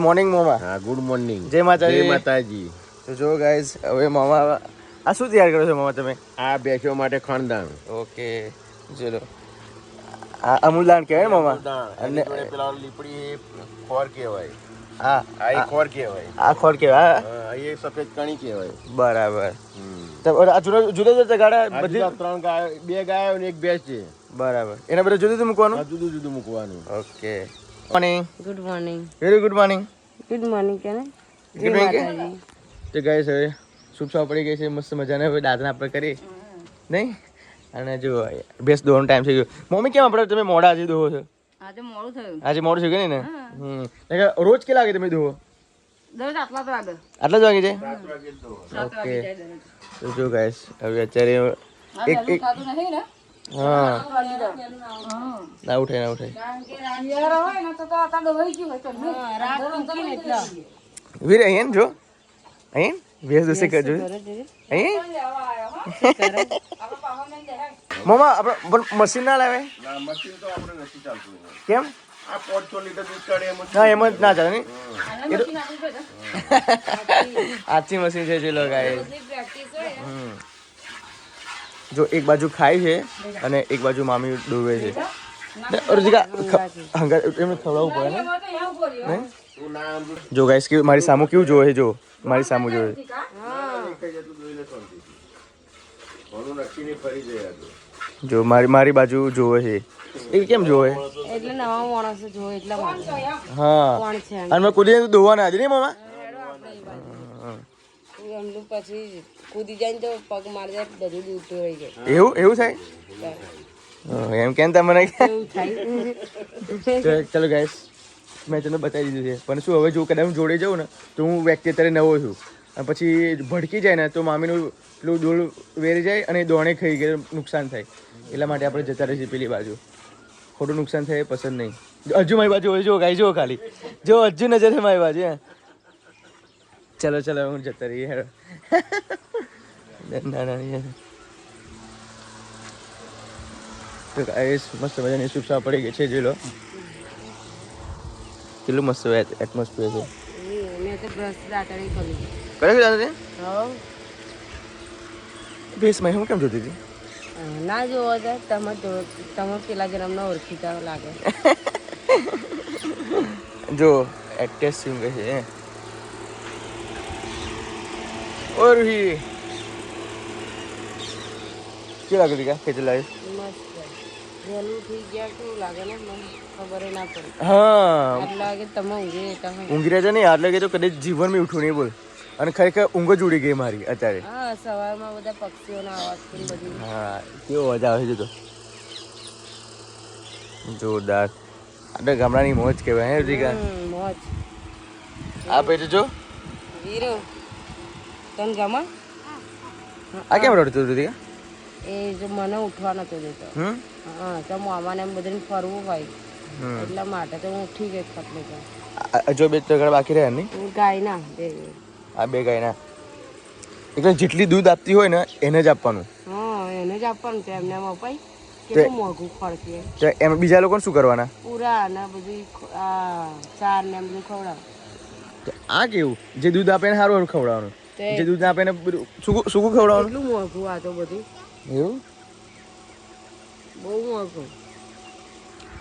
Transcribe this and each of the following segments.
Morning મામા. હા good morning. જય માતાજી. જય માતાજી. તો જો ગાઈસ હવે મામા આ શું તૈયાર કરો છો મામા તમે? આ બેસ્યો માટે ખાનદાન. ઓકે ચલો. આ અમૂલદાન કહેવાય ને મામા. અને પેલા લીપડી ખોર કહેવાય. હા આ ખોર કહેવાય. આ ખોર કહેવાય. હા એ સફેદ કણી કહેવાય. બરાબર. તો આ જુદા જુદા ગાડા બધી 3 ગાય, 2 ગાયો અને 1 ભેંસ છે. બરાબર. એના બધા જુદું જુદું મૂકવાનું? જુદું જુદું મૂકવાનું. Okay. Morning. Good morning. Very good morning. Good morning કે ને ગુડ મોર્નિંગ. તો ગાઈસ હવે શુભ સવાર પડી ગઈ છે મસ્ત મજાને. હવે દાંતના આપણે કરી નહીં. અને જો ભેંસ દોવાનો ટાઈમ થઈ ગયો. મમ્મી કેમ આપણે તમે મોડા આજે દોવો છો? આજે મોડું થયું. આજે મોડું થયું ને? રોજ કેટલા વાગે તમે દોવો? દરરોજ આટલા જ વાગે. આટલા જ વાગે છે? 7 વાગે તો. ઓકે. તો જો ગાઈસ હવે અત્યારે એક ખાતું નહીં ને હા ના ઉઠાય ના ઉઠાય. યાર હોય ને તો આ દવાઈ ગયું હોય તો રાત ઊંઘી ને એટલે વીર અહીં જો અહીં ભેંસ દોસે કરજો અહીં મમ્મા આપણે મશીન ના લાવે? ના મશીન તો આપણે નથી ચાલતું. કેમ? આ 500 લીટર દૂધ કાઢે એમ જ. ના એમ જ ના ચાલે ને. આછી મશીન છે જે લગાય. જો એક બાજુ ખાય છે અને એક બાજુ મામી ડોવે છે. અરજીકા હંગા એમને ખવડાવવું પડે ને. જો ગાઈસ કે મારી સામુ કેવું જોવે છે. જો મારી સામુ જોવે. જો મારી બાજુ જોવે છે. એ કેમ જોવે? એટલે નવા માણસો જોવે એટલા માટે. હા કોણ છે અને મેં કુદી દોવાના આજે નહીં મામા. એમનું પછી કૂદી જાય ને તો પગ મારી જાય બધું દૂધ રહી જાય. એવું થાય એમ કેમ તમને? એવું થાય. ચલો ગાઈસ મેં તમને બતાવી દીધું છે પણ શું હવે જો કદાચ હું જોડે જાઉં ને તો હું વ્યક્તિ અત્યારે નવો છું અને પછી ભડકી જાય ને તો મામીનું પેલું દોડ વેરી જાય અને દોણે ખાઈ ગયે નુકસાન થાય. એટલા માટે આપણે જતા રહીએ પેલી બાજુ. ખોટું નુકસાન થાય એ પસંદ નહીં. હજુ મારી બાજુ હોય જો ગાઈ જો ખાલી જો હજુ નજર છે મારી બાજુ. ચલો ચલો હું જતા રહીએ. ના ના તો ગાઈસ મસ્ત મજાની શુભ સવાર પડી ગઈ છે. જોઈ લો કેટલું મસ્ત એટમોસ્ફિયર છે. મેં તો બ્રશ દાંતણી કરી કરે છે દાદા? હા ભેંસમાં હું કેમ જોતી હતી? ના જોવો તો તમે પેલા જન્મના ઓળખીતા લાગે. જો એક્ટેસ શું કહે છે ઓર હી કે લાગે દીકા ખેતર લાગે મસ્ત વહેલું થઈ ગયા કેવું લાગે ને મને ખબર ના પડી. હા આટલા વાગે તમે ઊંઘી રહેતા હોય. ઊંઘી રહ્યા છે ને આટલે કે તો કદાચ જીવન મેં ઉઠું નહીં બોલ. અને ખરેખર ઊંઘ જ ઉડી ગઈ મારી અત્યારે. હા સવારમાં બધા પક્ષીઓના અવાજ પણ બધું. હા કેવો અવાજ આવે છે તો જોરદાર. આપણે ગામડાની મોજ કહેવાય હે દીકા. મોજ. આ પેટ જો વીરો તને ગમા આ કેમ રડતું હતું દીકા? એ જો મને ઉઠવા નતો દેતો. હા તો મામાને એમ બધાને ફરવું હોય એટલા માટે તો હું ઉઠી ગઈ ખટલે તો. જો બે ત્રણ બાકી રહ્યા નહીં. ગાય ના બે આ બે ગાયના એટલે જેટલી દૂધ આપતી હોય ને એને જ આપવાનું. હા એને જ આપવાનું છે. એમને અપાય કેટલું મોંઘું ખર્ચે. તો એમ બીજા લોકોને શું કરવાના? પૂરા ને બધું ચાર ને બધું ખવડાવ. તો આ કેવું જે દૂધ આપે ને સારું સારું ખવડાવવાનું. જે દૂધ આપે ને શું ખવડાવવાનું? કેટલું મોંઘું આ તો બધું. એવું બહુ મોંઘું.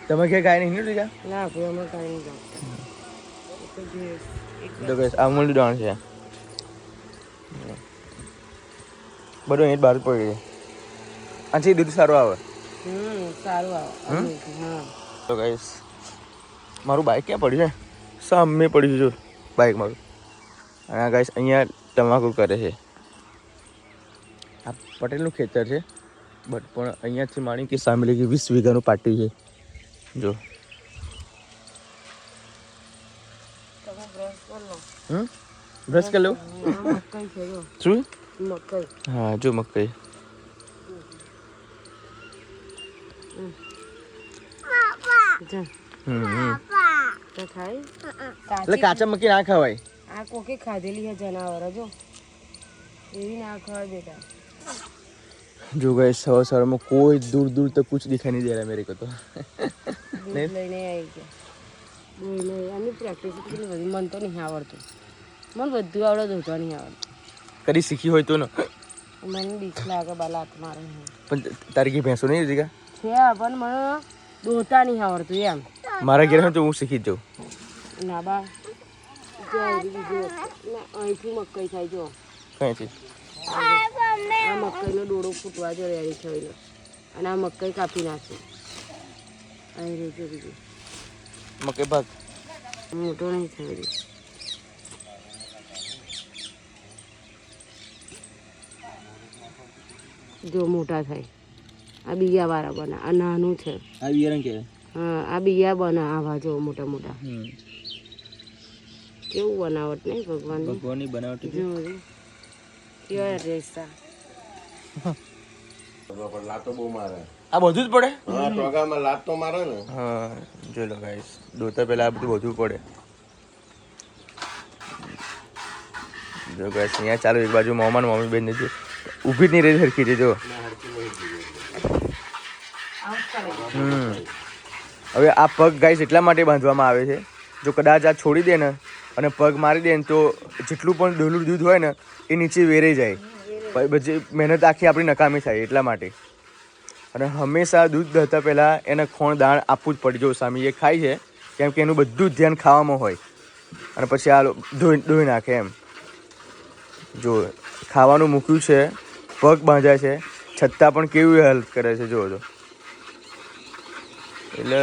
તમે કે ગાય નહીં લીધા? ના ભાઈ અમે કાંઈ નહીં જાણતા. તો કઈ અમૂલ દોણ છે બધું અહીં બહાર પડી જાય. આથી દૂધ સારું આવે. સારું આવે. હા તો ગાઈસ મારું બાઇક ક્યાં પડ્યું છે? સામે પડ્યું છે જો બાઇક મારું. અને આ ગાઈસ અહીંયા તમાકુ કરે છે. આ પટેલનું ખેતર છે બટ પણ અહીંયાથી માણી કે સામે લગી 20 વીઘાનું પાટી છે. જો બ્રશ કરી લો. મકાઈ છે જો. શું? મકાઈ. હા જો મકાઈ. તો ખાય એટલે કાચા મકી ના ખવાય. આ કોકે ખાધેલી છે જનાવર જો એવી ના ખવાય બેટા. जो गए सवा सवार में कोई दूर दूर तक कुछ दिखाई नहीं दे रहा है मेरे को तो लઈને આવી ગયા બોલે એની પ્રેક્ટિસ કેટલી બધી મને તો નહીં આવડતું. મને બધું આવડે, ધોતા નહીં આવડતું. કદી શીખી હોય તો ને. મને બીક લાગે બાલા હાથ મારે. પણ તારી કઈ ભેંસો નહીં રીકા? છે પણ મને ધોતા નહીં આવડતું એમ. મારા ઘેર હોય તો હું શીખી જ જાઉં. ના બા અહીંથી મકાઈ થાય જો. કઈથી? આ મકાઈનો ડોળો ફૂટવા જો રેડી થયેલો અને આ મકાઈ કાપી નાખે. અહીં રહેજો બીજું મકે ભાગ મોટો નહીં થયેલો. જો મોટા થાય. આ બિયા વાળા બને. આ નાનું છે. આ બિયારણ કે? હા આ બિયા બને. આવા જો મોટા મોટા. કેવું બનાવટ નહીં ભગવાનની બનાવટ. જો કેવા રેસા. પણ લાતો બહુ મારે. આ બધું જ પડે? હા ટોગામાં લાત તો મારે ને. હા જો લો ગાઈસ, દોતા પહેલા આ બધું બધું પડે. જો ગાઈસ અહીંયા ચાલો એક બાજુ મોમાં મમ્મી બેન નથી ઊભી જ નહીં રહી સરખી છે જો. હવે આ પગ ગાઈસ એટલા માટે બાંધવામાં આવે છે, જો કદાચ આ છોડી દે ને અને પગ મારી દે ને તો જેટલું પણ દોલું દૂધ હોય ને એ નીચે વેરાઈ જાય, પછી મહેનત આખી આપણી નકામી થાય એટલા માટે. અને હંમેશા દૂધ દહતા પહેલાં એને ખોણ દાણ આપવું જ પડે. જો સામે એ ખાય છે કેમ કે એનું બધું જ ધ્યાન ખાવામાં હોય અને પછી આ ધોઈ નાખે એમ. જો ખાવાનું મૂક્યું છે, પગ બાંધ્યા છે, છતાં પણ કેવી હેલ્પ કરે છે જો. એટલે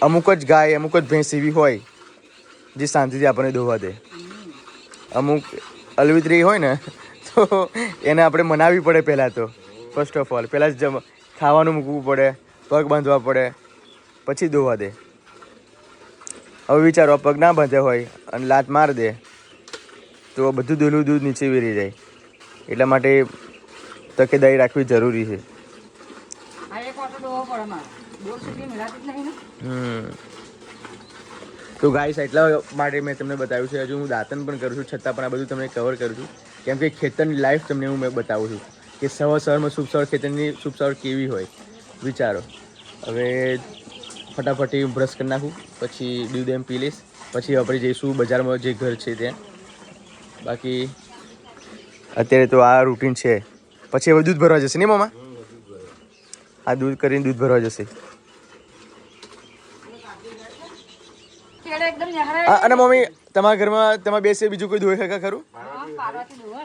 અમુક જ ગાય અમુક જ ભેંસ એવી હોય જે શાંતિથી આપણને દોવા દે. અમુક અલવિતરી હોય ને તો એને આપણે મનાવવી પડે પહેલાં તો. ફર્સ્ટ ઓફ ઓલ પહેલાં જ ખાવાનું મૂકવું પડે, પગ બાંધવા પડે, પછી દોવા દે. હવે વિચારો પગ ના બાંધ્યા હોય અને લાત માર દે તો બધું દોલું દૂધ નીચે વેરી જાય. એટલા માટે તકેદારી રાખવી જરૂરી છે. તો ગાઈસ એટલા માટે મેં તમને બતાવ્યું છે. હજુ હું દાંતન પણ કરું છું છતાં પણ આ બધું તમને કવર કરું છું કેમ કે ખેતરની લાઈફ તમને હું બતાવું છું કે સવારમાં શુભ ખેતરની શુભ કેવી હોય. વિચારો. હવે ફટાફટી બ્રશ કરી નાખું, પછી દૂધ એમ પી લઈશ, પછી આપણે જઈશું બજારમાં જે ઘર છે ત્યાં. બાકી અત્યારે તો આ રૂટીન છે. પછી હવે દૂધ ભરવા જશે ને મામા? આ દૂધ કરીને દૂધ ભરવા જશે. અને મમ્મી તમારા ઘરમાં તમે બેસે બીજું કોઈ ધોઈ શકા ખરું?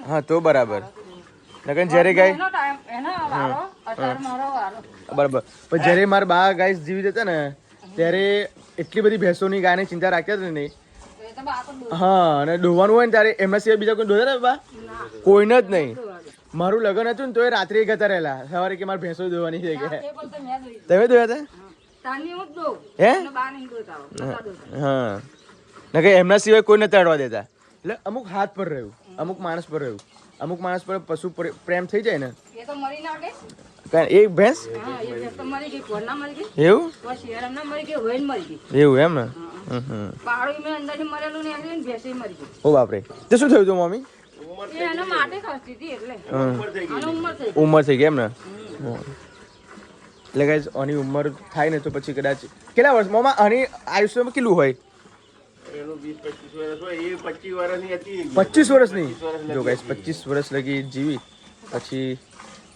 હા તો બરાબર. નકર જ્યારે ગાય બરાબર. પણ જ્યારે મારા બા ગાય જીવી જતા ને ત્યારે એટલી બધી ભેંસોની ગાયની ચિંતા રાખ્યા જ નહીં. હા અને દોવાનું હોય ને ત્યારે એમના સિવાય બીજા કોઈ દોતા ને બા? કોઈને જ નહીં. મારું લગ્ન હતું ને તો એ રાત્રે ગતા રહેલા, સવારે કે મારે ભેંસો દોવાની છે કે. તમે દોયા હતા? હે? હા ના કે એમના સિવાય કોઈ નથી અડવા દેતા. એટલે અમુક હાથ પર રહ્યું, અમુક માણસ પર રહ્યું, અમુક માણસ પર પશુ પ્રેમ થઈ જાય ને. એક ભેંસ એવું એવું એમ ને? ઓ બાપરે. તે શું થયું હતું મમ્મી? ઉંમર થઈ ગઈ એમ ને? એટલે ગાઈસ આની ઉંમર થાય ને તો પછી કદાચ કેટલા વર્ષ મામા આની આયુષ્યમાં કેટલું હોય? 25 વર્ષની. જો ગાઈસ 25 વર્ષ લગી જીવી પછી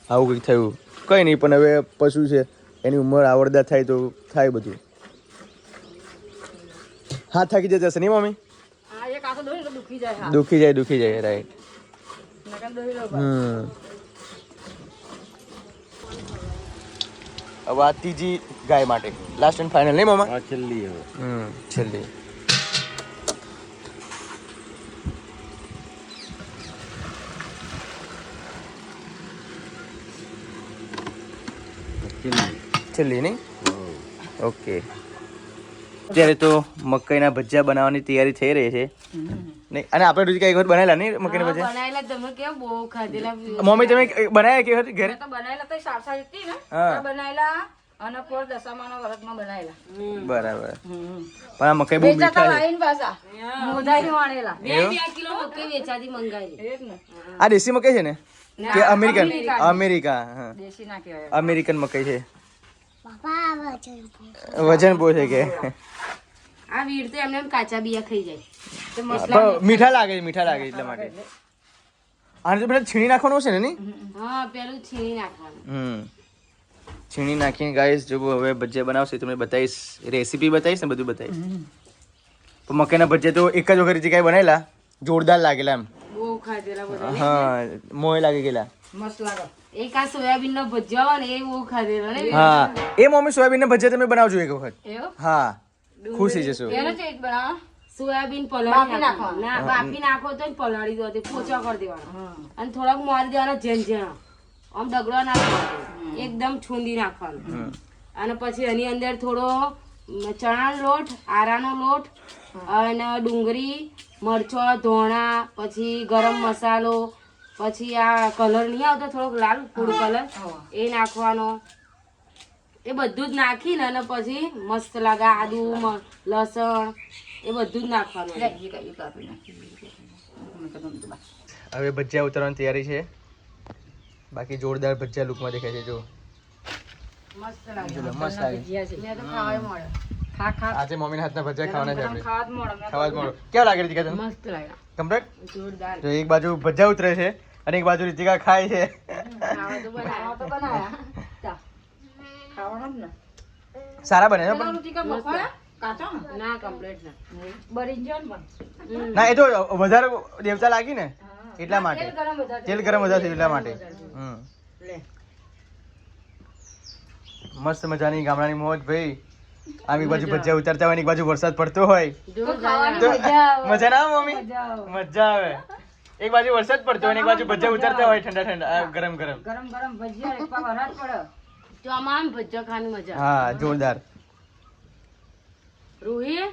આવું કંઈક થયું. કંઈ નહીં, પણ હવે પશુ છે એની ઉંમર આવડદા થાય તો થાય બધું. હાથ થાકી જતા હશે નહીં મમ્મી? દુખી જાય રાઈટ. હવે આ ત્રીજી ગાય માટે લાસ્ટ એન્ડ ફાઇનલ નહીં મામા? છેલ્લી. છેલ્લી. છેલ્લી નહીં? ઓકે. અત્યારે તો મકાઈના ભજીયા બનાવવાની તૈયારી થઈ રહી છે. નહીં અને આપણે રોજ કઈ વખત બનાવેલા નહીં મકાઈના ભજીયા? બનાયેલા તમે કેમ બહુ ખાધેલા. મમ્મી તમે બનાવ્યા કેવી હતી ઘરે? તો બનાયેલા તો સારસા હતી ને બનાયેલા અને પોર દશામાના વરતમાં બનાયેલા. બરાબર. પણ આ મકાઈ બહુ મીઠા છે. મોઢાઈ વાણેલા 2 કિલો મકાઈ વેચાતી મંગાવી. આ દેશી મકાઈ છે ને કે અમેરિકન? અમેરિકા. હા દેશી ના કહેવાય, અમેરિકન મકાઈ છે. વજન બહુ છે કે? આ વીર તો એમને એમ કાચા બિયા ખાઈ જાય તો પણ મીઠા લાગે એટલા માટે આને તો પેલા છીણી નાખવાનું છે ને નહીં? હા પેલું છીણી નાખવાનું. છીણી નાખીને ગાઈસ જો હવે ભજીયા બનાવશે તમને બતાવીશ, રેસીપી બતાવીશ ને બધું બતાવીશ. પણ મકાઈના ભજીયા તો એક જ વખત જગ્યાએ બનાવેલા, જોરદાર લાગેલા એમ. બહુ ખાધેલા બધા. હા મોય લાગી ગયેલા. મસ્ત લાગે. એક આ સોયાબીન નો ભજીયા હોય ને એ બહુ ખાધેલો ને. હા એ મમ્મી સોયાબીન ના ભજીયા તમે બનાવજો એક વખત. એવું? હા ખુશ થઈ જશો. એનો ચેટ બનાવો. સોયાબીન પલાળી નાખવાનું. ના બાફી નાખો તો પલાળી દો, પોચા કરી દેવાનો અને થોડાક મારી દેવાના ઝેંઝેણા. આમ ડગડો ના નાખવાનો, એકદમ છૂંદી નાખવાનું. અને પછી એની અંદર થોડો ચણાનો લોટ, આરાનો લોટ અને ડુંગળી, મરચો, ધોણા, પછી ગરમ મસાલો, પછી આ કલર નહીં આવતો થોડોક લાલ ફૂડ કલર એ નાખવાનો. એ બધું જ નાખીને અને પછી મસ્ત લાગે. આદુ, લસણ એ બધું જ નાખવાનું. હવે ભજીયા ઉતારવાની તૈયારી છે. બાકી જોરદાર ભજીયા લુકમાં દેખાય છે જો. મસ્ત લાગે. મસ્ત લાગે. મેં તો ખાવાય મળે. ખા આજે મમ્મીના હાથના ભજીયા ખાવાના છે આપણે. ખાવા જ મળે. ખાવા જ મળો. કેવા લાગે રીતિકા તને? મસ્ત લાગે. કમ્પ્લીટ? જોરદાર. તો એક બાજુ ભજીયા ઉતરે છે અને એક બાજુ રીતિકા ખાય છે. ખાવા તો બનાયા. ખાવાનું જ ને. સારા બને છે પણ ના કમ્પ્લીટ ના. ના એ તો વધારે દેવતા લાગી ને એટલા માટે. તેલ ગરમ વધારે થયું એટલા માટે. મસ્ત મજાની ગામડાની મોજ ભાઈ. આમ એક બાજુ ભજીયા ઉતારતા હોય ને એક બાજુ વરસાદ પડતો હોય તો મજા ના આવે મમ્મી? મજા આવે. એક બાજુ વરસાદ પડતો હોય ને એક બાજુ ભજીયા ઉતારતા હોય ઠંડા ઠંડા ગરમ ગરમ. ચોમામ ભજીયા ખાવાની મજા. હા જોરદાર. રૂહી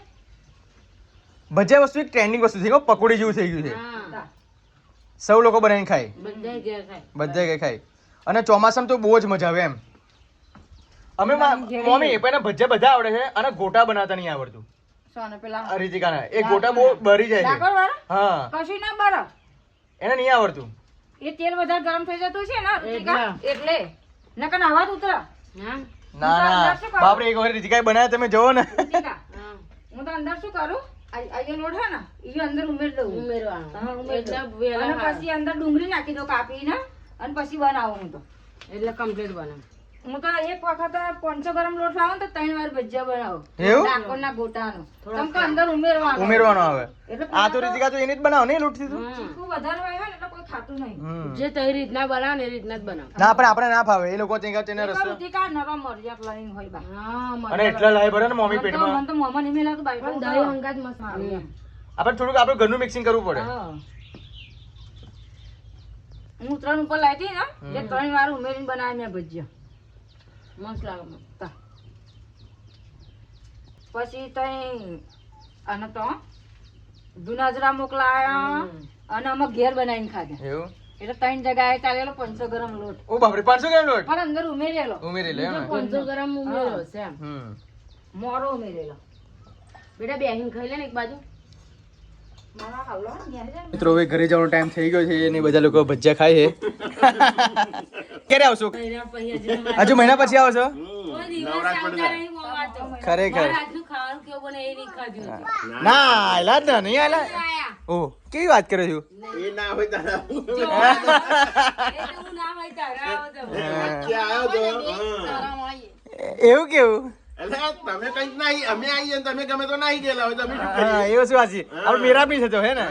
ભજીયા વસ્તુ એક ટ્રેન્ડિંગ વસ્તુ થઈ ગયું, પકોડી જેવું થઈ ગયું છે. હા સૌ લોકો બનાવીને ખાય, બધા ઘેર ખાય. બધા કઈ ખાય. અને ચોમાસામાં તો બહુ જ મજા આવે એમ. અમે મમ્મી પહેલા ભજીયા બધા આવડે છે અને ગોટા બનાવતા નહીં આવડતું. રીતિકાના એ ગોટા બહુ બરી જાય છે. હા કશું ના બરફ એને નહીં આવડતું. એ તેલ વધારે ગરમ થઈ જતું છે ને રીતિકા, એટલે નકર અવાજ ઉતરે. હા ના ના બાપરે એક વખત રીતિકાએ બનાવ્યા તમે જોવો ને. રીતિકા, હું તો અંદર શું કરું, આ લોટ છે ને એ અંદર ઉમેરી દઉં. ઉમેરવાનું. હા, ઉમેરી દઉં. એટલે વેલા અને ખાય. પછી અંદર ડુંગળી નાખી દઉં કાપીને અને પછી બનાવું હું તો. એટલે કમ્પ્લીટ બને. હું તો એક વખત 500 ગ્રામ લોટ લાવું ને તો 3 વાર ભજીયા બનાવું. એવું? ડાકોરના ગોટાનો. કેમ કે અંદર ઉમેરવાનું. ઉમેરવાનો આવે. એટલે આ તો રીતિકા તો એને જ બનાવો ને લોટથી તો. તીખું વધારે હોય ને એટલે કોઈ ખાતું નહીં. જે તઈ રીતના બનાવે ને એ રીતના જ બનાવે. ના પણ આપણે ના ફાવે એ લોકો ત્યાં તેને રસ્તો. રીતિકા નરમ મરચાં લઈને હોય બા. હા અને એટલા લાય ભરે ને મમ્મી પેટમાં. મને તો મોમાં નહીં લાગતું બાઈ પણ દહીં અંગાત મસ્ત આવે. આપણે થોડુંક આપણે ઘરનું મિક્સિંગ કરવું પડે. હું 3 ઉપર લાવી હતી ને એ 3 વાર ઉમેરીને બનાવી મેં ભજીયા. મસ્ત લાગે મને. પછી તઈ અને તો દુનાજરા મોકલાયા અને અમે ઘેર બનાવીને ખાધા. એવું? એટલે 3 જગ્યાએ ચાલેલો 500 ગ્રામ લોટ ઓ બાપરે 500 ગ્રામ લોટ પણ અંદર ઉમેરેલો. ઉમેરી લે એમ. 500 ગ્રામ ઉમેર્યો છે એમ. મોરો ઉમેરેલો. બેટા બેહીને ખાઈ લે ને એક બાજુ. મારા ખાવલો ને ઘેર જાય ને. મિત્રો હવે ઘરે જવાનો ટાઈમ થઈ ગયો છે અને બધા લોકો ભજીયા ખાય છે. ક્યારે આવશો? હજુ મહિના પછી આવો છો? ખરેખર ના આયલા જ ને, નહીં આયલા. ઓ કેવી વાત કરો છો? એ ના હોય તારા વચ્ચે આવ્યો તો એવું કેવું? એટલે તમે કઈક નહીં, અમે આવીએ ને તમે ગમે તો નહીં ગયેલા હોય તમે શું હા કરીએ? એવું શું વાંચી આપણે મેરા બી થતો હે ને.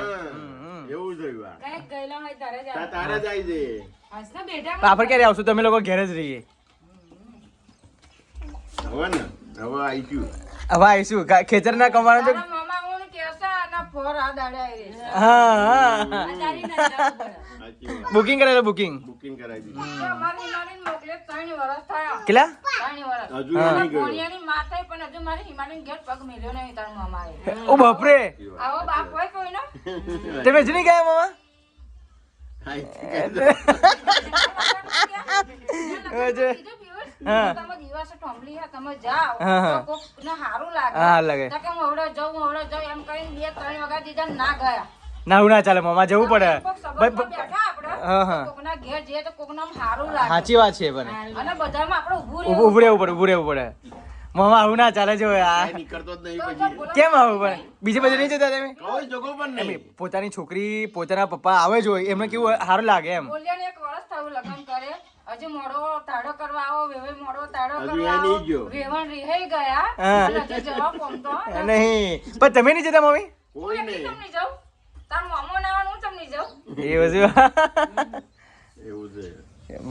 એવું થયું આ. કઈક ગયેલા હોય તારે જ આવે. તારા જ આવી જઈએ. હસના બેટા તો આપણે ક્યારે આવશું? તમે લોકો ઘરે જ રહીએ. હવે ને હવે આવીશું. હવે આવીશું ખેતરના કમાવાનું તો. મારા મામા હું કેસે અને ફોર આ દાડે આવી રહી. હા હા તારી ના જવું પડે. સાચી વાત. બુકિંગ કરેલું બુકિંગ બુકિંગ કરાવી દીધું. અમારી નાની મોકલે 3 વર્ષ થયા. કેટલા? 3 વર્ષ. હજુ નહીં ગયો. કોણિયાની માં થઈ પણ હજુ મારી હિમાલયન ઘેર પગ મેલ્યો નહીં તાર મામાએ. ઓ બાપરે આવો બાપ હોય કોઈનો? તમે જ નહીં ગયા મામા? કીધું પિયુષ, તમે દિવસે ઠોંભલી હે, તમે જાઓ હા, હા. તો કોકને હારું લાગે. હા લાગે. તો કે હું હવડે જાઉં એમ કહીને 2-3 વાગ્યા દીધા ને ના ગયા. ના એવું ના ચાલે મામા, જવું પડે. કોક સંબંધમાં બેઠા આપણે, હા, હા. તો કોકના ઘેર જઈએ તો કોકને આમ હારું લાગે. સાચી વાત છે પણ અને બધામાં આપણે ઊભું ઊભું રહેવું પડે, ઊભું રહેવું પડે. મામા આવું ના ચાલે જો યાર કાંઈ નીકળતો જ નહીં પછી કેમ આવું પણ બીજે બધે નહીં જતા તમે કોઈ જગો પણ નહીં પોતાની છોકરી પોતાના પપ્પા આવે જો એમને કેવું સારું લાગે એમ બોલ્યા ને 1 વર્ષ થયું લગ્ન કરે હજુ મોડો તાળો કરવા આવો વેવે મોડો તાળો હજુ કરવા એ આવો નહીં ગયો. વેવણ રીહાઈ ગયા હા. અને હજુ જવાબ કોમતો નહીં પણ તમે નહીં જતા મમ્મી કોઈ નહીં ચમની જાઉં તાર મામો ના હું ચમની જાઉં એ બધું એવું છે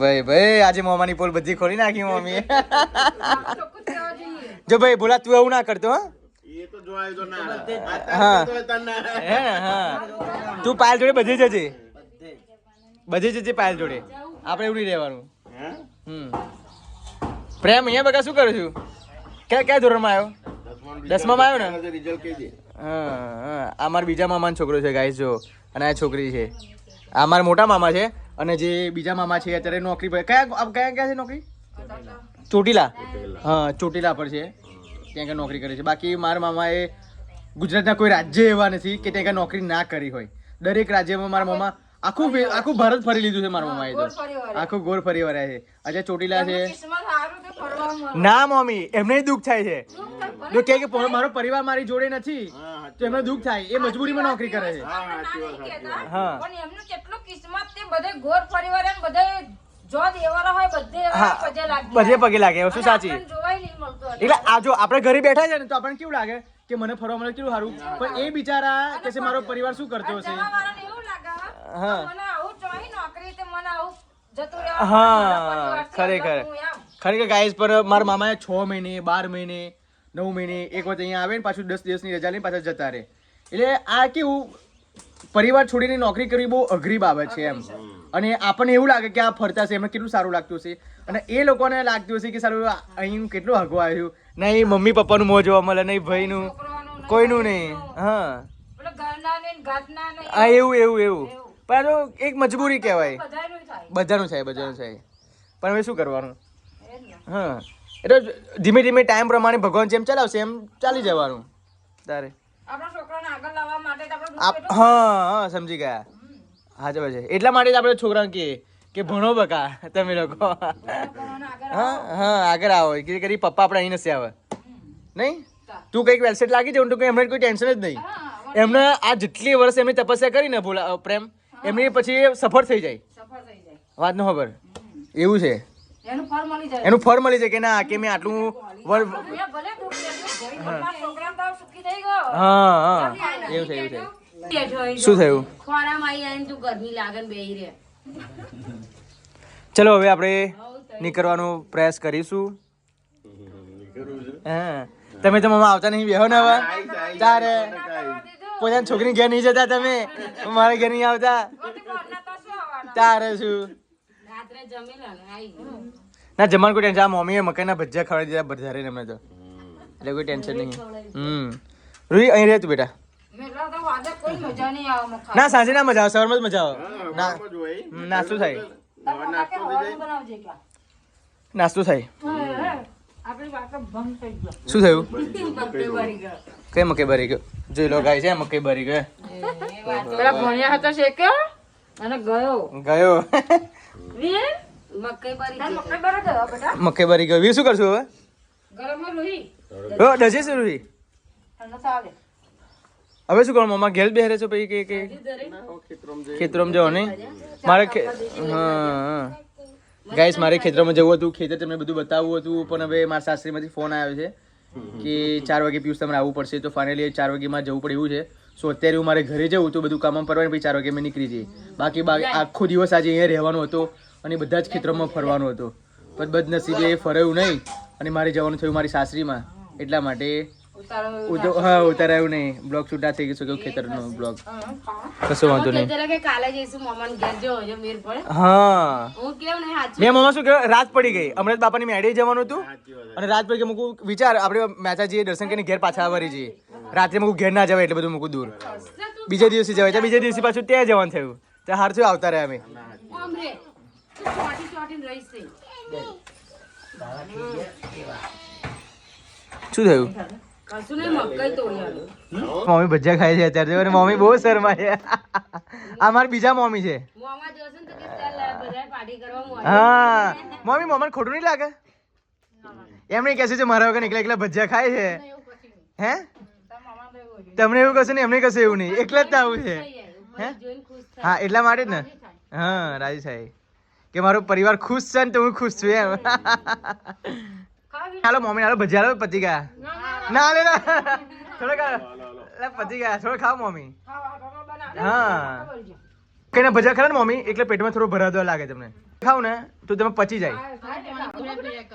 ભાઈ ભાઈ આજે મામાની પોલ બધી ખોલી નાખી મમ્મી ચોખ્ખું જ કહેવા જોઈએ. જો ભાઈ બોલા તું એવું ના કરતો હા એ તો જો આવ્યો તો ના હા. અત્યારે તો તને ના હે ને? હા તું પાયલ જોડે બધી જજે બધી જજે પાયલ જોડે આપણે એવું નહીં રહેવાનું હે? પ્રેમ અહીંયા બકા શું કરું છું કયા ધોરણમાં આવ્યો દસમામાં આવ્યો ને? રિઝલ્ટ કહી દે હા આ મારા બીજા મામાનો છોકરો છે ગાઈસ જો અને આ છોકરી છે આ મારા મોટા મામા છે અને જે બીજા મામા છે અત્યારે નોકરી પર કયા છે નોકરી ચોટીલા હા ચોટીલા પર છે ત્યાં આગળ નોકરી કરે છે બાકી મારા મામાએ ગુજરાતના કોઈ રાજ્ય એવા નથી કે ત્યાં આગળ નોકરી ના કરી હોય દરેક રાજ્યમાં મારા મામા આખું ભારત ફરી લીધું છે મારા મામાએ તો આખું ગોળ ફરી વળ્યા છે અચ્છા ચોટીલા છે કિસ્મત સારું તે ફરવા મળે. ના મમ્મી એમને દુઃખ થાય છે જો કે મારો પરિવાર મારી જોડે નથી તો એમને દુઃખ થાય એ મજબૂરીમાં નોકરી કરે છે હા સાચી વાત સાચી વાત. હા પણ એમનું કેટલું કિસ્મત તે બધે ગોર પરિવાર એમ બધે જો દેવાના હોય બધે હા પજે લાગી બધે પગે લાગે એ વસ્તુ સાચી આપણને જોવાય નહીં મળતું હતું. એટલે આ જો આપણે ઘરે બેઠા છે ને તો આપણને કેવું લાગે કે મને ફરવા મળે કેટલું સારું પણ એ બિચારા કે છે મારો પરિવાર શું કરતો હશે જમાવાળાને એવું લાગે હા. મને આવું ચોહી નોકરી તે મને આવું જતું રહેવાનું. હા પરિવારથી ખરેખર અલગ હું એમ. ખરેખર ગાઈસ પર મારા મામાએ 6 મહિને 12 મહિને 9 મહિને એક વખત અહીંયા આવે ને પાછું 10 દિવસની રજા લઈને પાછા જતા રહે એટલે આ કેવું પરિવાર છોડીને નોકરી કરવી બહુ અઘરી બાબત છે એમ અને આપણને એવું લાગે કે આ ફરતા છે એમને કેટલું સારું લાગતું હશે અને એ લોકોને લાગતું હશે કે સારું અહીં કેટલું હગવા આવ્યું નહીં મમ્મી પપ્પાનું મોં જોવા મળે નહીં ભાઈનું છોકરાનું નહીં, કોઈનું નહીં હા પેલો ઘરના નહીં, ઘાટના નહીં, હા એવું પણ આ તો એક મજબૂરી કહેવાય બધાયનું થાય. બધાનું થાય પણ હવે શું કરવાનું એ જ ને. હા એટલે ધીમે ધીમે ટાઈમ પ્રમાણે ભગવાન જેમ ચલાવશે એમ ચાલી જવાનું તારે આપણા છોકરાને આગળ લાવવા માટે તો આપણે દુઃખ કેટલું હા સમજી ગયા હા ચાલો છે એટલા માટે જ આપણે છોકરાને કહીએ કે ભણો બકા તમે લોકો ભણવાને આગળ હા આગળ આવો કે કરી પપ્પા આપણે અહીં નથી આવે નહીં તું કંઈક વેલસેટ લાગી જવું તો એમને કોઈ ટેન્શન જ નહીં એમને આ જેટલી વર્ષ એમની તપસ્યા કરીને પ્રેમ એમની પછી સફળ થઈ જાય સફળ થઈ જાય. વાત ન ખબર એવું છે એનું ફળ મળી જાય. એનું ફળ મળી જાય કે ના કે મેં આટલું મેં ભલે દુઃખ લેતું, મારા છોકરાને તો સુખી થઈ ગયો. હા એવું છે બેઠો હોય શું થયું ખોરામાં આવી આવીને તું ગરમી લાગે ને બેહી રહે ચલો હવે આપણે નીકળવાનો પ્રયાસ કરીશું નીકળવું છે. હા તમે તો મમ્મા આવતા નહીં બેહો ને હવે તારે પોતાની છોકરી ઘેર નહીં જતા તમે મારા ઘેર નહીં આવતા બધી બહારના તો શું આવવાના? તારે શું રાત્રે જમેલા ને આવી ગયું. ના જમવાનું કોઈ ટેન્શન આ મમ્મીએ મકાઈના ભજીયા ખવડાવી દીધા બધારે એમને તો એટલે કોઈ ટેન્શન નહીં રૂહી અહીં રહે તું બેટા મેલા તો વાદે કોઈ મજા નહીં આવે મખા. ના સાંજે ના મજા આવે સવારમાં જ મજા આવે હા, ના હવામાં જ હોય. નાસ્તો થાય તાર પપ્પા કે હવાનું બનાવજે કે. નાસ્તો થાય આપણી વાતો ભંગ થઈ ગયો. શું થયું મક્કઈ ભરી ગયો. કઈ મકાઈ ભરી ગયો જોઈ લો ગાય છે મકાઈ ભરી ગયો પેલા ભણ્યા હતા શેક્યો અને ગયો. ગયો વીર, મક્કઈ ભરી તાર ગયો. મકઈ બરાબર ગયો બેટા. મકાઈ ભરી ગયો વીર શું કરશું હવે ગરમમાં લોહી. હો ડજે શું રૂહી ઠંડો થાવે. હવે શું કરું મમ્મા ઘેર બેહરે છો પછી કે ખેતરમાં જવો નહીં મારે હા ગાઈસ મારે ખેતરમાં જવું હતું ખેતર તમને બધું બતાવવું હતું પણ હવે મારા સાસરીમાંથી ફોન આવ્યો છે કે 4 વાગે પિયુષ તમારે આવવું પડશે તો ફાઇનલી 4 વાગ્યામાં જવું પડે એવું છે સો અત્યારે હું મારે ઘરે જવું તો બધું કામ પરવાને પછી 4 વાગે મેં નીકળી જઈએ બાકી આખો દિવસ આજે અહીંયા રહેવાનો હતો અને બધા જ ખેતરોમાં ફરવાનો હતો પણ બદનસીબે ફરાયું નહીં અને મારે જવાનું થયું મારી સાસરીમાં એટલા માટે હા ઉતારાયું નહીં બ્લોગ છૂટા થઈ ગયો ખેતરનો બ્લોગ કશો વાંધો નહીં કીધેલા કે કાલે જઈશું મમ્માને ઘેર જો જો મેર પડે હા હું કેવું નહીં સાચું મેં મમ્મા શું કહ્યું રાત પડી ગઈ અમૃત બાપાની મેળે જવાનું હતું અને રાત પડી ગઈ મૂકું વિચાર આપણે મહેતાજીએ દર્શન કરીને ઘેર પાછા આવરી જઈએ રાત્રે મૂકું ઘેર ના જવાય એટલે બધું મૂકું દૂર બીજા દિવસે જવાય તો બીજા દિવસે પાછું ત્યાં જવાનું થયું તો હાર થયું આવતા રહ્યા અમે આમ રે તું ચોટી ચોટીને રહીશ નહીં. શું થયું કશું નહીં મક્કઈ તોડી આવ્યું. મમ્મી ભજીયા ખાય છે અત્યારે અને મમ્મી બહુ શરમાય આ મારી બીજા મમ્મી છે મોંમાં જોશે ને તો કે ચાલ બધાએ પાર્ટી કરવા મોડી. હા મમ્મી મમ્માને ખોટું નહીં લાગે એમ નહીં કહેશે છે મારા વગર એકલા એકલા ભજીયા ખાય છે હે તમને એવું કશું નહીં એમને કશું એવું નહીં એકલા જ આવું છે હે હા એટલા માટે જ ને હા રાજી સાહેબ કે મારો પરિવાર ખુશ છે ને તો હું ખુશ છું એમ હાલો મમ્મી હાલો ભજીયા હાલો પતી ગયા ના લે ના થોડા પતી ગયા થોડો ખાવ મમ્મી હા કઈ ભજીયા ખરા ને મમ્મી એટલે પેટમાં થોડો ભરાદો લાગે તમને ખાવ ને તો તમે પચી જાય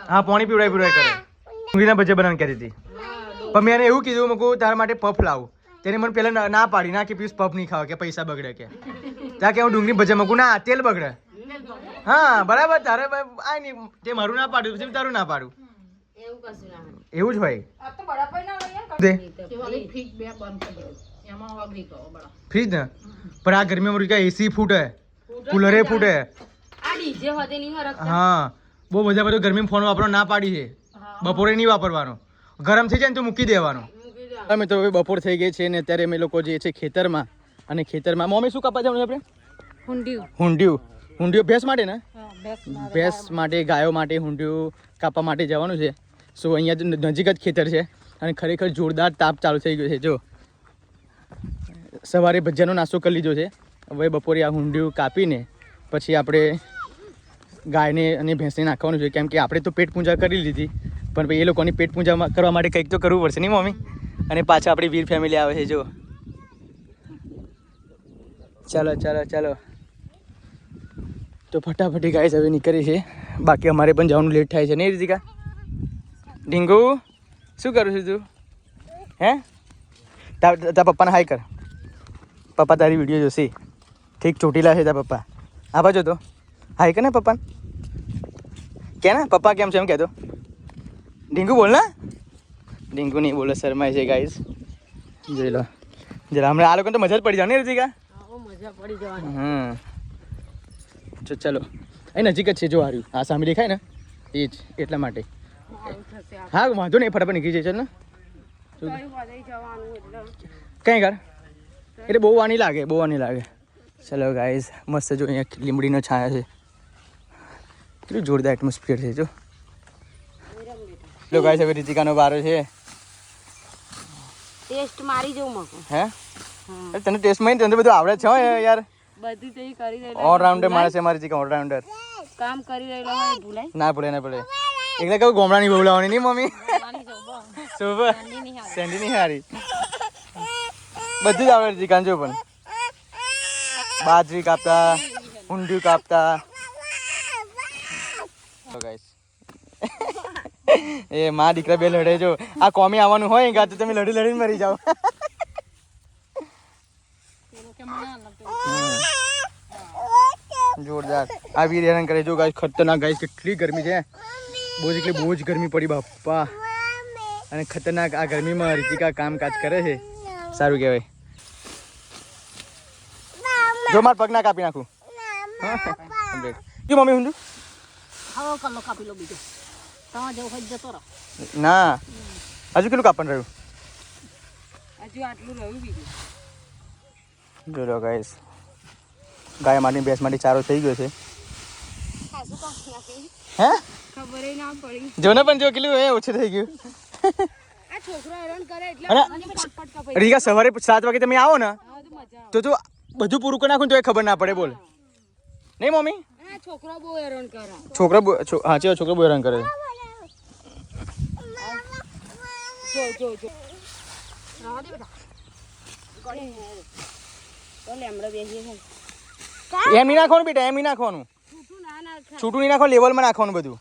હા પાણી પીવડાય કરે ડુંગળીના ભજીયા બનાવવાની કહેતી હતી પણ મેં એને એવું કીધું મેં કહું તારા માટે પફ લાવું તેને મને પહેલા ના પાડી ના કે પીસ પફ નહીં ખાવા કે પૈસા બગડે કે ત્યાં કે હું ડુંગળી ભજીયા મૂકું ના તેલ બગડે હા બરાબર તારે આ નહીં તે મારું ના પાડ્યું પછી તારું ના પાડું એવું જ હોય ફ્રીજ ને પણ આ ગરમીમાં એસી ફૂટે કુલરે ફૂટે હા બહુ બધા બધું ગરમીમાં ફોન વાપરવાનો ના પાડી છે બપોરે નહીં વાપરવાનો ગરમ થઈ જાય ને તો મૂકી દેવાનો અમે તો હવે બપોર થઈ ગઈ છે ને અત્યારે અમે લોકો જે છે ખેતરમાં અને ખેતરમાં મમ્મી શું કાપવા જવાનું આપણે હુંડિયું ભેંસ માટે ને ભેંસ માટે ગાયો માટે હુંડિયું કાપવા માટે જવાનું છે સો અહીંયા નજીક જ ખેતર છે અને ખરેખર જોરદાર તાપ ચાલુ થઈ ગયો છે જો સવારે ભજીયાનો નાસ્તો કરી લીધો છે હવે બપોરે આ હુંડિયું કાપીને પછી આપણે ગાયને અને ભેંસને નાખવાનું છે કેમ કે આપણે તો પેટ પૂજા કરી લીધી પણ ભાઈ એ લોકોની પેટ પૂજા કરવા માટે કંઈક તો કરવું પડશે નહીં મમ્મી અને પાછા આપણી વીર ફેમિલી આવે છે જો ચાલો તો ફટાફટી ગાય હવે નીકળી છે બાકી અમારે પણ જવાનું લેટ થાય છે નહીં રીતિકા ઢીંગુ શું કરું છું તું હે તારા પપ્પાને હાય કર પપ્પા તારી વિડીયો જોશે ઠીક ચોટીલા છે તારા પપ્પા આ બાજુ તો હાય કર ને પપ્પાને કે ને પપ્પા કેમ છે એમ કહેતો ઢીંગુ બોલ ને ઢીંગુ નહીં બોલે શરમાય છે ગાઈસ જોઈ લો જરા હમણાં આ લોકોને તો મજા જ પડી જાવ ને રીતિકા ચલો અહીં નજીક જ છે જો હાર્યું આ સામે દેખાય ને એ જ એટલા માટે હા વાંધો નહીં ફટાફટ નીકળી જાય છે ને કઈ કર એટલે બહુ વાની લાગે ચલો ગાઈઝ મસ્ત જો અહીંયા લીમડીનો છાયા છે કેટલું જોરદાર એટમોસ્ફિયર છે જો ગાઈઝ હવે રીતિકાનો વારો છે ટેસ્ટ મારી જવું મકો હે તને ટેસ્ટ માં તને બધું આવડે છે યાર બધું તો કરી રહેલો ઓલરાઉન્ડર માણસ છે મારી રીતિકા ઓલરાઉન્ડર કામ કરી રહેલો હોય ભૂલાય ના પડે એટલે કહું ગોમડાની બહુ લાવવાની નહીં મમ્મી સુપર સેન્ડી નહીં હારી બધું જ આવડે રીતિકાને જો પણ બાજરી કાપતા ઊંધિયું કાપતા એ માં દીકરા બે લડે જો આ કોમી આવવાનું હોય ને તો તમે લડી મરી જાઓ જોરદાર આ વીર હેરાન કરે જો ગાઈસ ખતરનાક ગાઈસ કેટલી ગરમી છે બહુ જ ગરમી પડી બાપા અને ખતરનાક આ ગરમીમાં રીતિકા કામકાજ કરે છે સારું કહેવાય જો માર પગ ના કાપી નાખું મમ્મી હું ના હજુ કેટલું કાપવાનું રહ્યું જો ગાઈસ ગાય માટે ભેંસ માટે ચારો થઈ ગયો છે હે જો ને પણ જો કેટલું ઓછું થઈ ગયું રીકા સવારે 7 વાગે તમે આવો ને તો તું બધું પૂરું કરી નાખું તો એ ખબર ના પડે બોલ નહીં મમ્મી છોકરો બહુ હેરાન કરે છોકરો બહુ હેરાન કરે એમ નહીં નાખવાનું બેટા એમ નહીં નાખવાનું છૂટું નહીં નાખવાનું લેવલમાં નાખવાનું બધું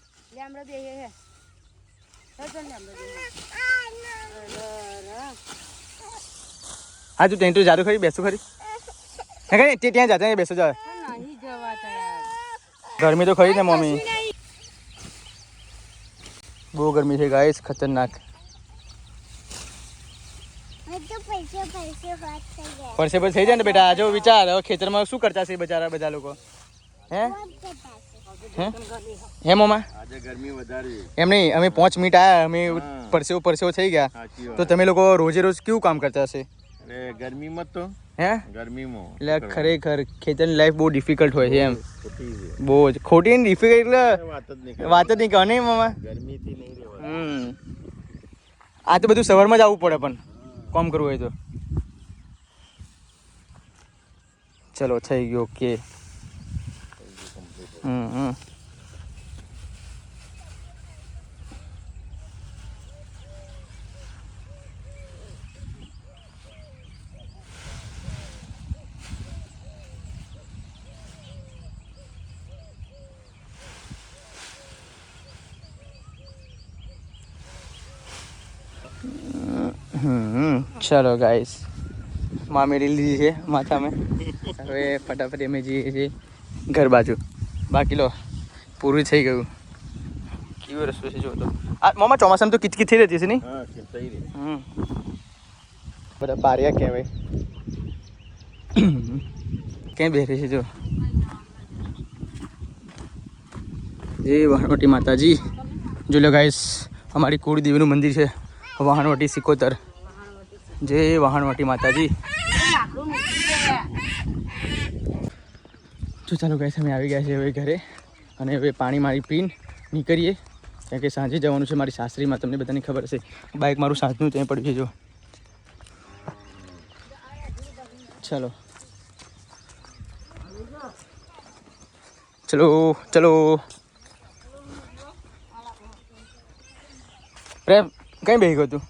હા તું ત્યાં તો જાદુ ખરી બેસું ખરી ત્યાં જાતે બેસો જા ગરમી તો ખરી ને મમ્મી બહુ ગરમી છે ગાઈસ ખતરનાક પરસે પર થઈ જાય ને બેટા જો વિચાર હવે ખેતરમાં શું કરતા છે બચારા બધા લોકો હે મમ્મા આજે ગરમી વધારે એમ નહીં અમે 5 મિનિટ આવ્યા અમે પરસેવો થઈ ગયા તો તમે લોકો રોજે રોજ કેવું કામ કરતા હશે અરે ગરમીમાં તો હે ગરમીમાં એટલે ખરેખર ખેતરની લાઈફ બહુ ડિફિકલ્ટ હોય છે એમ ખોટી છે. બહુ જ ખોટી ને ડિફિકલ્ટ એટલે વાત જ નહીં વાત જ નહીં કહો નહીં મામા ગરમીથી નહીં રહેવાતું. આ તો બધું સવારમાં જ આવવું પડે પણ કોમ કરવું હોય તો ચલો થઈ ગયો ઓકે चलो गाइस मामी ले लीजिए माथा में હવે ફટાફટ અમે જઈએ છીએ ઘર બાજુ બાકી લો પૂરું થઈ ગયું કેવો રસ્તો છે જો તો આ મામા ચોમાસામાં તો કિચકિચ થઈ રહેતી છે નહીં હા કે થઈ રહી. બધા પારિયા કહેવાય ક્યાં બેઠી છે જો જય વાહણવટી માતાજી જો લો ગાઈસ અમારી કુળદેવીનું મંદિર છે વાહણવટી સિકોતર જય વાહણવટી માતાજી તો ચાલો ગાઈસ અમે આવી ગયા છે હવે ઘરે અને હવે પાણી મારી પીને નીકળીએ કારણ કે સાંજે જવાનું છે મારી સાસરીમાં તમને બધાને ખબર હશે બાઇક મારું સાંજનું ત્યાં પડ્યું છે જો ચલો ચલો ચલો પ્રેમ કઈ બેસી ગયો તું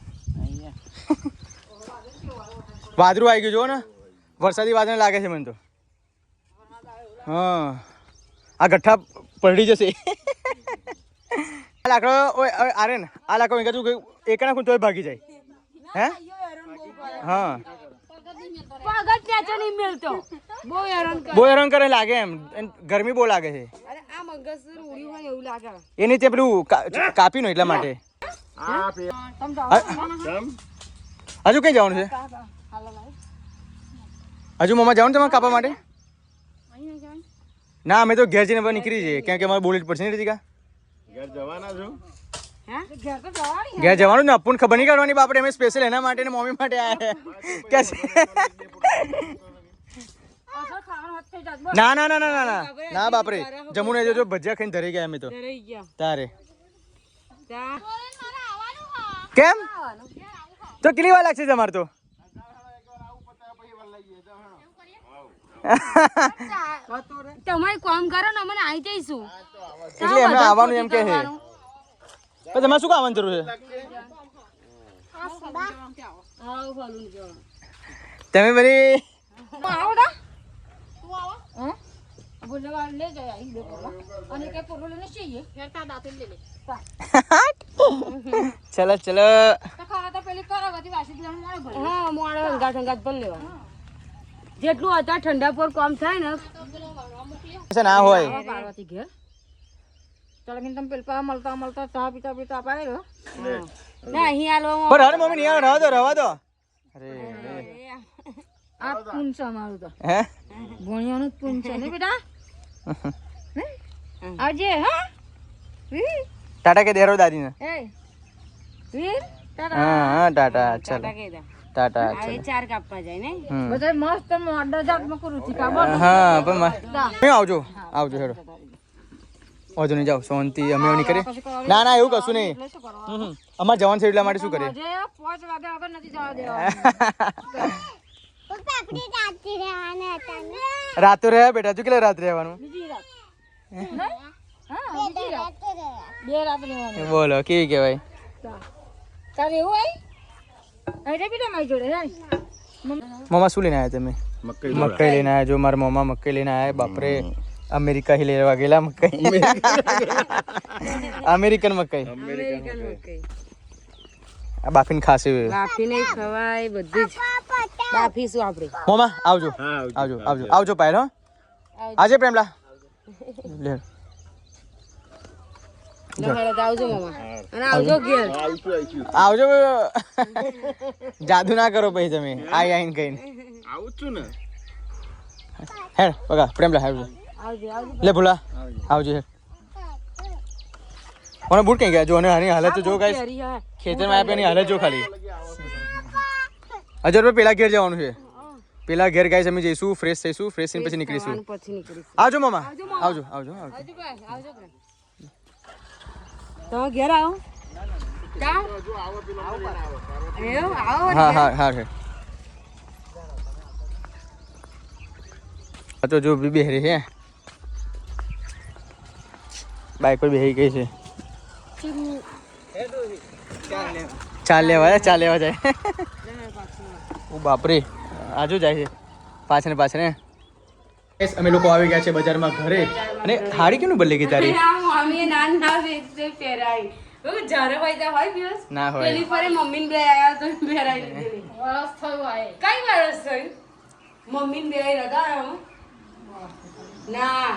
વાદળું આવી ગયું જો ને વરસાદી વાદળ લાગે છે મને તો હા આ ગઠ્ઠા પલટી જશે આ લાકડો આરે ને આ લાકડો એક એક નાખું તોય ભાગી જાય હે હા બહુ હેરાન કરે લાગે એમ ગરમી બહુ લાગે છે એની તે પેલું કાપી નો એટલા માટે હજુ કઈ જવાનું છે હજુ મમ્મા જવાનું તમારે કાપવા માટે ના અમે તો ઘેર જઈને નીકળી જઈએ કેમ કે અમારે બોલેટ પડશે ને રીતિકા ઘર જવાના છો ઘેર જવાનું ને અપૂન ખબર નહીં કાઢવાની બાપડે અમે સ્પેશિયલ એના માટે ને મમ્મી માટે આવ્યા કે ના ના ના ના ના ના ના બાપરે જમુને જો ભજીયા ખાઈને ધરી ગયા અમે તો તારે કેમ તો કેટલી વાર લાગશે તમારે તો તમારે કામ કરો ને અમે આવી જઈશું એટલે એમને આવવાનું એમ કે છે તો તમારે શું આવવાની જરૂર છે તમે બધી ચલો ચલો જેટલું હતા ઠંડા પર કામ થાય ને ના હોય પાર્વતી ઘેર ચાલો કે તમે પેલા મળતા મળતા ચા પીતા પીતા પાડ્યો ના અહીં આલો પણ હર મમ્મી નહીં આવે રવા દો અરે આ પૂન છે અમારું તો હે ભણિયાનું જ પૂન છે ને બેટા આવજે હા ટાટા કે દેરો દાદી ને એ વીર હા હા ટાટા ચલો ટાટા હવે 4 કાપવા જાય ને બધા મસ્ત મોડો જાત માં કરું છું કાબો હા પણ આવજો આવજો હેડો વાંધો નહીં જાઓ શાંતિ અમે એવું નહીં કરીએ ના ના એવું કશું નહીં અમારે જવાનું છે એટલા માટે શું કરીએ 5 વાગે આગળ નથી જવા દેવા રાતો રહ્યા બેટા તું કેટલા રાત રહેવાનું બીજી રાત હા બીજી રાત 2 રાત રહેવાનું બોલો કેવી કહેવાય તારે એવું આઈ અરે બેટા મારી જોડે હે મમ્મા શું લઈને આવ્યા તમે મકઈ મકઈ લઈને આવ્યા જો મારા મમ્મા મકઈ લઈને આવ્યા બાપરે અમેરિકા હી લેવા ગયેલા મકઈ અમેરિકન મકઈ આ બાફીને ખાશે બાફી નહીં ખવાય બધું જ બાફીશું આપણે મમ્મા આવજો આવજો આવજો આવજો પાયલ હો આજે પ્રેમલા લે આવજો મામા અને આવજો ઘેર આવજો જાદુ ના કરો પછી તમે આઈને કહીને આવું છું ને હેડ બગા પ્રેમલા આવજો લે ભૂલા આવજો હેડ મને બૂટ કઈ ગયા જો અને આની હાલત તો જો ગાઈસ ખેતરમાં આપ્યા ની હાલત જો ખાલી 1000 રૂપિયા પેલા ઘેર જવાનું છે પેલા ઘેર ગાઈસ અમે જઈશું, ફ્રેશ થઈશું, ફ્રેશ થઈને પછી નીકળીશું. પછી નીકળીશું. આવજો મામા, આવજો આવજો આવજો. તમે ઘેર આવો. હા હા હા છે. તો જો બેહરી છે, બાઈક પર બેહી ગઈ છે. ચાલ લેવા જાય. ઓ બાપરે, આજુ જાય છે પાછળ પાછળ. અમે લોકો આવી ગયા છે બજારમાં ઘરે. અને હાડી કેનું બદલી ગઈ તારી? મમ્મીએ નાના વેચે પહેરાઈ. જ્યારે હોય ત્યાં હોય દિવસ ના હોય. પેલી ફરે મમ્મીને બે આયા તો પહેરાઈ દીધી. વરસ થયું આય કઈ વર્ષ થયું? મમ્મીને બે લગાવ્યો ના.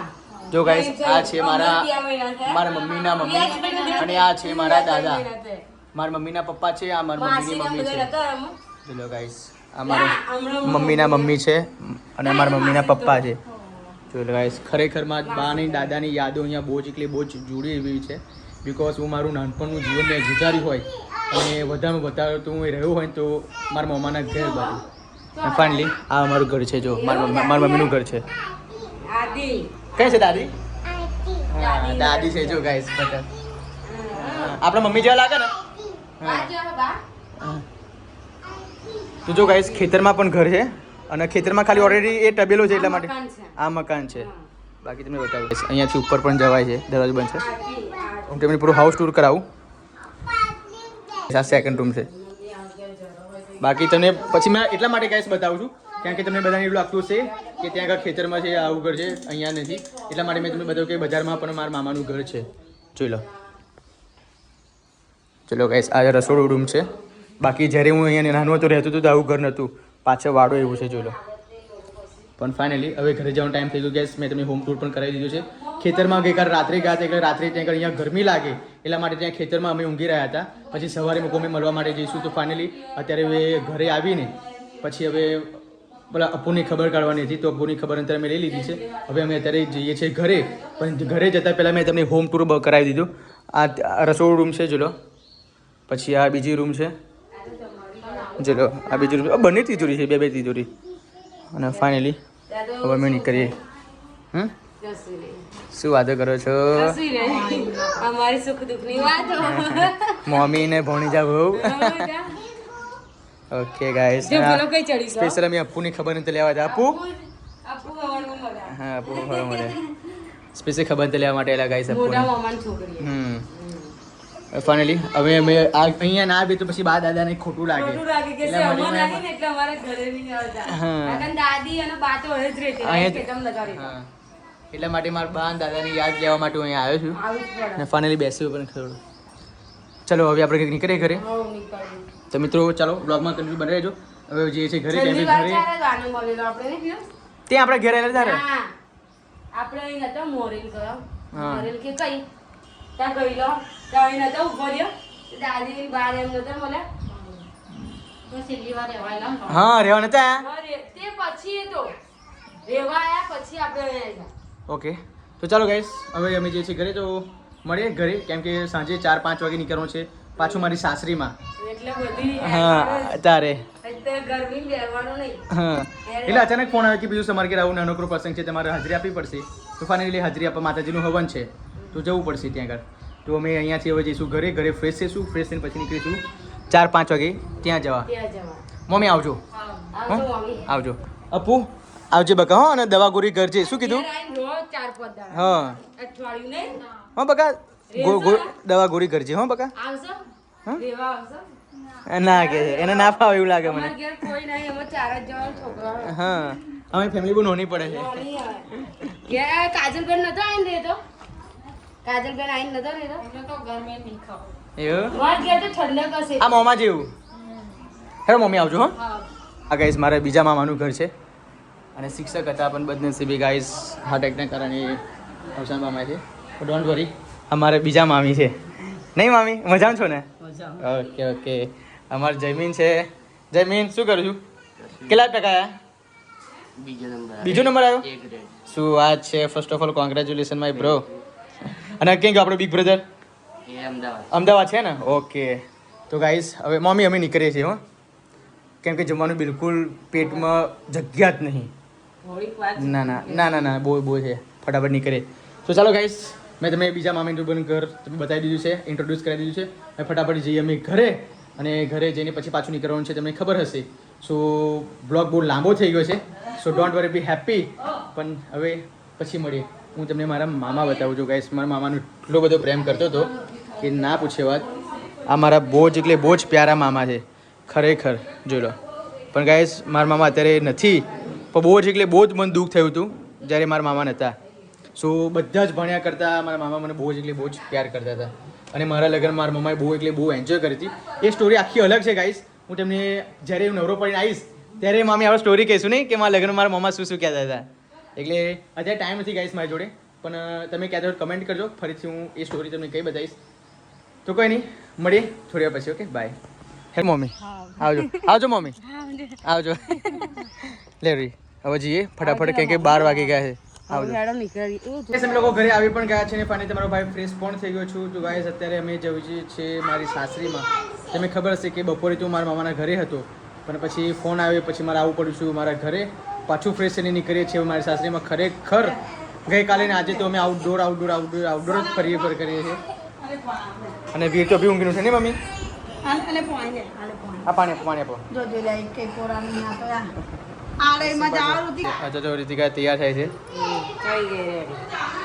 જો ગાઈસ આ છે મારા મમ્મીના મમ્મી અને આ છે મારા દાદા. મારા મમ્મીના પપ્પા છે, આ મારા મમ્મીની મમ્મી છે. ચલો ગાઈસ આ મારા મમ્મીના મમ્મી છે અને મારા મમ્મીના પપ્પા છે. ચલો ગાઈસ ખરેખર મારા બાની દાદાની યાદો અહીંયા બહુ જ જોડી એવી છે. બિકોઝ હું મારું નાનપણનું જીવન મેં ગુજાર્યું હોય અને વધારેમાં વધારે તો હું રહ્યો હોય તો મારા મમ્માના ઘર બાજુ. ફાઇનલી આ અમારું ઘર છે. જો મારા મમ્મીનું ઘર છે. આદી કઈ છે દાદી? હા દાદી છે. જો ગાઈસ બધા આપણા મમ્મી જેવા લાગે ને. તો જો ગાઈસ ખેતરમાં પણ ઘર છે અને ખેતરમાં ખાલી ઓલરેડી એ તબેલો છે એટલા માટે આ મકાન છે. બાકી તમને બતાવું અહીંયાથી ઉપર પણ જવાય છે, દરવાજો બંધ છે. હું તમને પૂરો હાઉસ ટૂર કરાવું. આ સેકન્ડ રૂમ છે. બાકી તમને પછી મેં એટલા માટે ગાઈસ બતાવું છું કારણ કે તમને બધાને એટલું લાગતું હશે કે ત્યાં આગળ ખેતરમાં છે, આવું ઘર છે, અહીંયા નથી. એટલા માટે મેં તમને બતાવ્યું કે બજારમાં પણ મારા મામાનું ઘર છે. જોઈ લો. ચલો ગાઈસ આ રસોડું રૂમ છે. બાકી જ્યારે હું અહીંયા નાનું હતું રહેતું હતું તો આવું ઘર નહોતું, પાછળ વાડો એવું છે. જોઈ લો. પણ ફાઇનલી હવે ઘરે જવાનો ટાઈમ થઈ ગયો ગેસ. મેં તમને હોમ ટૂર પણ કરાવી દીધું છે. ખેતરમાં ગઈકાલ રાત્રે ગયા હતા એટલે રાત્રે ત્યાં આગળ અહીંયા ગરમી લાગે એટલા માટે ત્યાં ખેતરમાં અમે ઊંઘી રહ્યા હતા. પછી સવારે અમે મળવા માટે જઈશું. તો ફાઇનલી અત્યારે હવે ઘરે આવીને પછી હવે પેલા અપુની ખબર કાઢવાની હતી તો અપુની ખબર અત્યારે મેં લઈ લીધી છે. હવે અમે અત્યારે જઈએ છીએ ઘરે. પણ ઘરે જતાં પહેલાં મેં તમને હોમ ટૂર કરાવી દીધું. આ રસોડું રૂમ છે. જોલો. પછી આ બીજી રૂમ છે. ચલો આ બીજી રૂમ બંને તિજોરી છે, બે તિજોરી. અને ફાઇનલી હવે અમે નીકળીએ. શું વાતો કરો છો? અમારી સુખ દુઃખની વાતો. મમ્મી ને ભોણીજા બહુ. ઓકે ગાઈસ સ્પેશિયલ અમે અપ્પુની ખબર નથી લેવા હતા. અપ્પુ હા અપ્પુ મળે સ્પેશિયલ ખબર નથી લેવા માટે એલા ગાઈસ અપ્પુ. ફાઇનલી હવે અમે અહીંયા ના આવી તો પછી બા દાદાને ખોટું લાગે. એટલા માટે મારા બા દાદાની યાદ લેવા માટે હું અહીંયા આવ્યો છું અને ફાઇનલી બેસ્યું પણ ખરું. ચલો હવે આપણે નીકળીએ ઘરે. તો મિત્રો ચાલો બ્લોગમાં કન્ટિન્યુ બની રહેજો. હવે જે છે ઘરે ત્યાં આપણે ઘરે આવેલા તારે આપણે અહીં નતો મોરેલ ગયો. મોરેલ કે કઈ ત્યાં ગયેલો ત્યાં અહીં નતો ઉભો રહ્યો. દાદી બાર એમ નતો મળે તો સિલ્લીવા રહેવાય. હા રહેવા નતા તે પછી એ તો રહેવા આયા પછી આપણે અહીંયા આવ્યા. ઓકે તો ચાલો ગાઈસ હવે અમે જે છે ઘરે તો મળીએ ઘરે કેમ કે સાંજે 4-5 વાગે નીકળવાનું છે પાછું મારી સાસરીમાં. એટલે બધી હા તારે ગરમી બેસવાનું નહીં. હા એટલે અચાનક ફોન આવ્યો કે બીજું તમારે ઘરે આવું નાનકડો પ્રસંગ છે, તમારે હાજરી આપવી પડશે. તો ફાઇનલી હાજરી આપવા માતાજીનું હવન છે તો જવું પડશે ત્યાં આગળ. તો અમે અહીંયાથી હવે જઈશું ઘરે. ઘરે ફ્રેશ થઈશું, ફ્રેશ થઈને પછી નીકળીશું 4-5 વાગે ત્યાં જવા. મમ્મી આવજો. આવજો અપુ આવજે બકા. હો અને દવા ગોરી ઘર છે. શું કીધું? હા હા બકા દવા ગોરી ઘર છે. હો બકા ના કે એને ના ફાવે એવું લાગે મને. હા અમે ફેમિલી બહુ નોની પડે છે. કાજલબેન નતો આવીને રહેતો. કાજલબેન આવીને નતો રહેતો એટલે તો ગરમી નહીં ખાવ. એવું વાત કે તો ઠંડક હશે. આ મોમાં જેવું. હેરો મમ્મી આવજો. હો આ ગાઈસ મારા બીજા મામાનું ઘર છે અને શિક્ષક હતા પણ બદનસીબી ગાઈસ હાર્ટ એટેકના કારણે અવસાન પામ્યા છે. ડોન્ટ વરી અમારે બીજા મામી છે. નહીં મામી મજામાં છો ને? Okay okay. અમારે જયમીન છે. જયમીન શું કરું છું? કેટલા ટકા આવ્યા? બીજો નંબર આવ્યો. શું વાત છે? First of all congratulation my bro. અને ક્યાં ગયો આપણો બિગ બ્રધર? અમદાવાદ છે ને? ઓકે તો ગાઈસ હવે મમ્મી અમે નીકળીએ છીએ. હો કેમ કે જમવાનું બિલકુલ પેટમાં જગ્યા જ નહીં. થોડીક વાર ના બહુ છે, ફટાફટ નીકળે. તો ચાલો ગાઈસ, મેં તમને બીજા મામીનું ઘર તમે બતાવી દીધું છે, ઇન્ટ્રોડ્યુસ કરી દીધું છે. હવે ફટાફટ જઈએ અમે ઘરે, અને ઘરે જઈને પછી પાછું નીકળવાનું છે, તમને ખબર હશે. સો બ્લોગ બહુ લાંબો થઈ ગયો છે, સો ડોન્ટ વરી, બી હેપી. પણ હવે પછી મળીએ. હું તમને મારા મામા બતાવું છું ગાઈસ. મારા મામાનો એટલો બધો પ્રેમ કરતો હતો કે ના પૂછે વાત. આ મારા બહુ જ પ્યારા મામા છે ખરેખર, જોઈ લો. પણ ગાઈસ મારા મામા અત્યારે નથી, પણ બહુ જ મને દુઃખ થયું હતું જ્યારે મારા મામા નહોતા. સો બધા જ ભણ્યા કરતા મારા મામા મને બહુ જ પ્યાર કરતા હતા. અને મારા લગ્ન મારા મમ્માએ બહુ એન્જોય કરી હતી. એ સ્ટોરી આખી અલગ છે ગાઈસ. હું તમને જ્યારે હું નવરો પડીને આવીશ ત્યારે મામી આપણે સ્ટોરી કહીશું નહીં કે મારા લગ્ન મારા મમ્મા શું કહેતા હતા. એટલે અત્યારે ટાઈમ નથી ગાઈસ મારી જોડે, પણ તમે કહેતા હોય કમેન્ટ કરજો, ફરીથી હું એ સ્ટોરી તમને કહી બતાવીશ. તો કોઈ નહીં, મળીએ થોડી વાર પછી. Okay, bye. હે મમ્મી, આવજો મમ્મી, આવજો. લે રી, હવે જઈએ ફટાફટ, કેમ કે 12 વાગી ગયા છે. અમે લોકો ઘરે આવી પણ ગયા છે, ને ફાઇનલી તમારો ભાઈ ફ્રેશ પણ થઈ ગયો છું. તો ગાઈસ અત્યારે અમે જઈએ છીએ મારી સાસરીમાં. તમને ખબર હશે કે બપોરે તો મારા મામાના ઘરે હતો, પણ પછી ફોન આવ્યો, પછી મારે આવવું પડ્યું છું મારા ઘરે. પાછું ફ્રેશ થઈને નીકળીએ છીએ મારી સાસરીમાં. ખરેખર ગઈકાલે ને આજે તો અમે આઉટડોર જ કરીએ છીએ. અને વીર તો બી ઊંઘીનું છે ને મમ્મી? આ પાણી આપો. અચ્છા, તો રીતિકા તૈયાર થાય છે.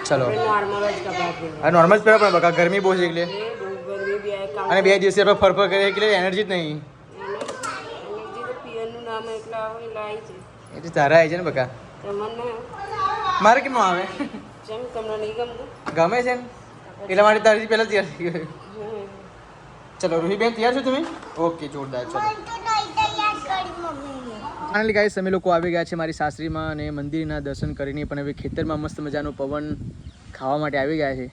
ચલો, આ નોર્મલ જ પહેરો, પણ બકા ગરમી બહુ છે એટલે. અને 2 દિવસે આપણે ફરફર કરીએ એટલે એનર્જી જ નહીં. એટલે તારા આવી છે ને બકા, મારે કેમ આવે? ગમે છે ને એટલા માટે તારી પહેલા તૈયાર થઈ ગયો. ચલો રૂહીબેન, તૈયાર છો તમે? ઓકે, જોરદાર. ચલો ફાઇનલી ગાઈસ, અમે લોકો આવી ગયા છે મારી સાસરીમાં, અને મંદિરના દર્શન કરીને પણ હવે ખેતરમાં મસ્ત મજાનો પવન ખાવા માટે આવી ગયા છે.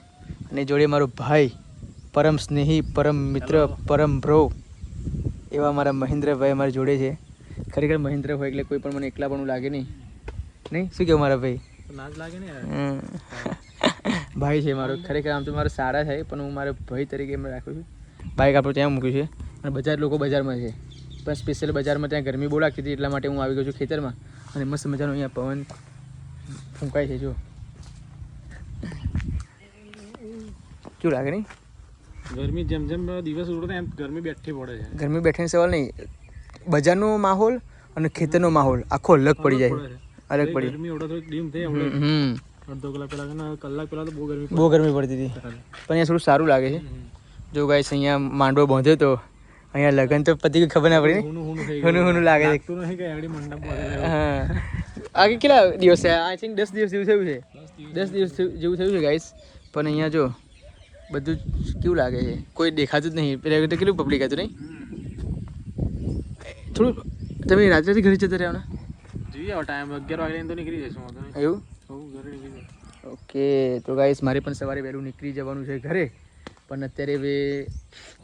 અને જોડે મારો ભાઈ, પરમ સ્નેહી, પરમ મિત્ર, પરમ બ્રો એવા મારા મહેન્દ્રભાઈ અમારી જોડે છે. ખરેખર મહેન્દ્ર હોય એટલે કોઈ પણ મને એકલા પણ લાગે નહીં. શું કહ્યું મારા ભાઈ? ભાઈ છે મારો. ખરેખર આમ તો મારો સારા થાય, પણ હું મારા ભાઈ તરીકે એમ રાખું છું. બાઇક આપણું ત્યાં મૂક્યું છે, અને બધા જ લોકો બજારમાં છે. પણ સ્પેશિયલ બજારમાં ત્યાં ગરમી બહુ લાગતી હતી, એટલા માટે હું આવી ગયો છું ખેતરમાં. અને મસ્ત મજાનો અહીંયા પવન ફૂંકાય છે. જો કેવું લાગે નહીં? ગરમી જેમ દિવસ ઉડે એમ ગરમી બેઠી પડે છે. ગરમી બેઠીનો સવાલ નહીં, બજારનો માહોલ અને ખેતરનો માહોલ આખો અલગ પડી જાય. અલગ પડી ગરમી ઓડો થોડી ડીમ થઈ અડધો કલાક પહેલા તો બહુ ગરમી પડતી હતી, પણ અહીંયા થોડું સારું લાગે છે. જો ગાઈસ અહીંયા માંડવો બાંધ્યો તો અહીંયા લગન તો પતિ ખબર ના પડી, હુનું લાગે છે. હા, આગે કેટલા દિવસ છે? આઈ થિંક 10 દિવસ જેવું થયું છે. 10 દિવસ જેવું થયું છે ગાઈસ. પણ અહીંયા જો બધું કેવું લાગે છે, કોઈ દેખાતું જ નહીં. પેલા કેટલું પબ્લિક હતું નહીં? થોડું તમે રાત્રેથી ઘરે જતા રહેવાના? જોઈએ ટાઈમ 11 વાગે તો નીકળી જઈશું. એવું? ઘરે નીકળી જાય. ઓકે, તો ગાઈસ મારે પણ સવારે વહેલું નીકળી જવાનું છે ઘરે, પણ અત્યારે હવે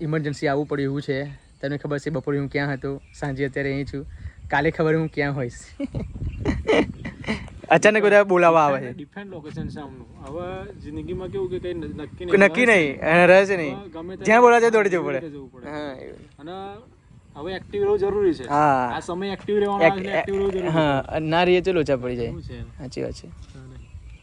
ઇમરજન્સી આવવું પડ્યું એવું છે. તમને ખબર છે બપોરે હું ક્યાં હતો, સાંજે અત્યારે અહીં છું. કાલે ખબર હું ક્યાં હોઈશ. અચાનક બધા બોલાવવા આવે છે. ડિફરન્ટ લોકેશન છે આમનું. હવે જિંદગીમાં કેવું કે કઈ નક્કી નહીં, અને રહે છે નહીં, જ્યાં બોલાવે દોડી જવું પડે. હા, અને હવે એક્ટિવ રહેવું જરૂરી છે. હા, આ સમય એક્ટિવ રહેવાનો, એક્ટિવ રહેવું જરૂરી છે. હા, ના રહીએ તો લોચા પડી જાય. સાચી વાત છે.